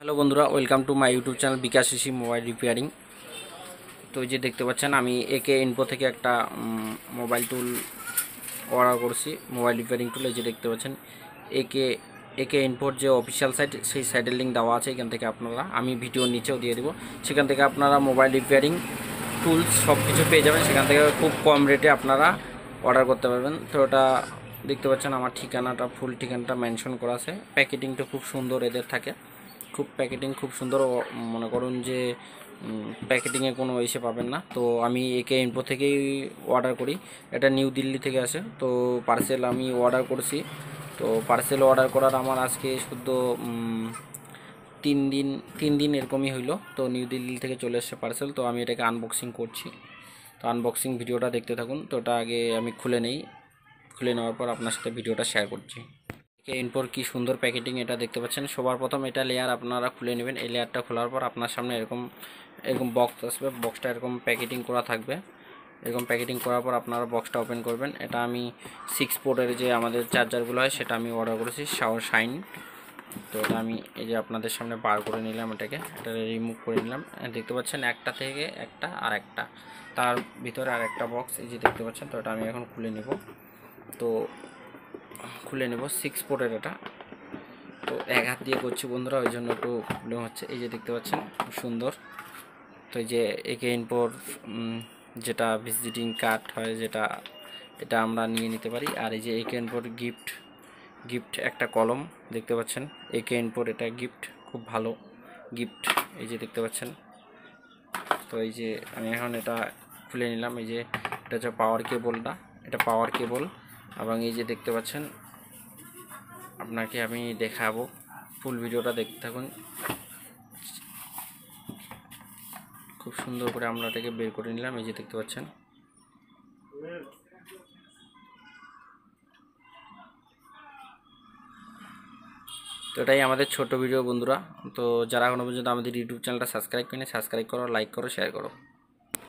Hello বন্ধুরা, welcome to my YouTube channel Bikash Rishi mobile repairing. তো এই যে দেখতে পাচ্ছেন, আমি একে ইনফো থেকে একটা মোবাইল টুল অর্ডার করছি, মোবাইল রিপেয়ারিং টুল। এই যে দেখতে পাচ্ছেন একে একে ইনফোর যে অফিসিয়াল সাইট, সেই সাইটের লিঙ্ক দেওয়া আছে। এখান থেকে আপনারা, আমি ভিডিওর নিচেও দিয়ে দেবো, সেখান থেকে আপনারা মোবাইল রিপেয়ারিং টুলস সব কিছু পেয়ে যাবেন। সেখান থেকে খুব কম রেটে আপনারা অর্ডার করতে পারবেন। তো ওটা দেখতে পাচ্ছেন, আমার ঠিকানাটা, ফুল ঠিকানাটা মেনশন করা আছে। প্যাকেটিংটা খুব সুন্দর এদের থাকে, প্যাকেটিং খুব সুন্দর। মনে করুন যে প্যাকেটিংয়ে কোনো ইসে পাবেন না। তো আমি একে ইনফো থেকেই অর্ডার করি, এটা নিউ দিল্লি থেকে আসে। তো পার্সেল আমি অর্ডার করছি। তো পার্সেল অর্ডার করার আমার আজকে শুদ্ধ 3 দিন এরকমই হইলো। তো নিউ দিল্লি থেকে চলে এসেছে পার্সেল। তো আমি এটাকে আনবক্সিং করছি। তো আনবক্সিং ভিডিওটা দেখতে থাকুন। তো ওটা আগে আমি খুলে নেই, খুলে নেওয়ার পর আপনার সাথে ভিডিওটা শেয়ার করছি। এরপর কি সুন্দর প্যাকেটিং, এটা দেখতে পাচ্ছেন। সবার প্রথম এটা লেয়ার আপনারা খুলে নেবেন। এই লেয়ারটা খোলার পর আপনার সামনে এরকম এরকম বক্স আসবে। বক্সটা এরকম প্যাকেটিং করা থাকবে। এরকম প্যাকেটিং করার পর আপনারা বক্সটা ওপেন করবেন। এটা আমি 6 পোর্টের যে আমাদের চার্জারগুলো হয়, সেটা আমি অর্ডার করেছি, শাইন। তো এটা আমি এই যে আপনাদের সামনে বার করে নিলাম, এটা রিমুভ করে নিলাম। দেখতে পাচ্ছেন একটা থেকে একটা আর একটা, তার ভিতরে আর একটা বক্স এই যে দেখতে পাচ্ছেন। তো এটা আমি এখন খুলে নেব। তো খুলে নেব 6 পোর্টের এটা। তো এক হাত দিয়ে করছি বন্ধুরা, ওই জন্য একটু প্রবলেম হচ্ছে। এই যে দেখতে পাচ্ছেন খুব সুন্দর। তো এই যে একে ইনপোর যেটা ভিজিটিং কার্ড হয়, যেটা এটা আমরা নিয়ে নিতে পারি। আর এই যে একে ইনপোর গিফট একটা কলম দেখতে পাচ্ছেন। একে ইনপোর এটা গিফট, খুব ভালো গিফট। এই যে দেখতে পাচ্ছেন। তো এই যে আমি এখন এটা খুলে নিলাম। এই যে এটা হচ্ছে পাওয়ার কেবলটা, এটা পাওয়ার কেবল। এবং এই যে দেখতে পাচ্ছেন, আপনাকে আমি দেখাবো, ফুল ভিডিওটা দেখতে থাকুন। খুব সুন্দর করে আমরা এটাকে বের করে নিলাম। এই যে দেখতে পাচ্ছেন। তো এটাই আমাদের ছোট ভিডিও বন্ধুরা। তো যারা এখনো পর্যন্ত আমাদের ইউটিউব চ্যানেলটা সাবস্ক্রাইব করেনি, সাবস্ক্রাইব করো, লাইক করো, শেয়ার করো।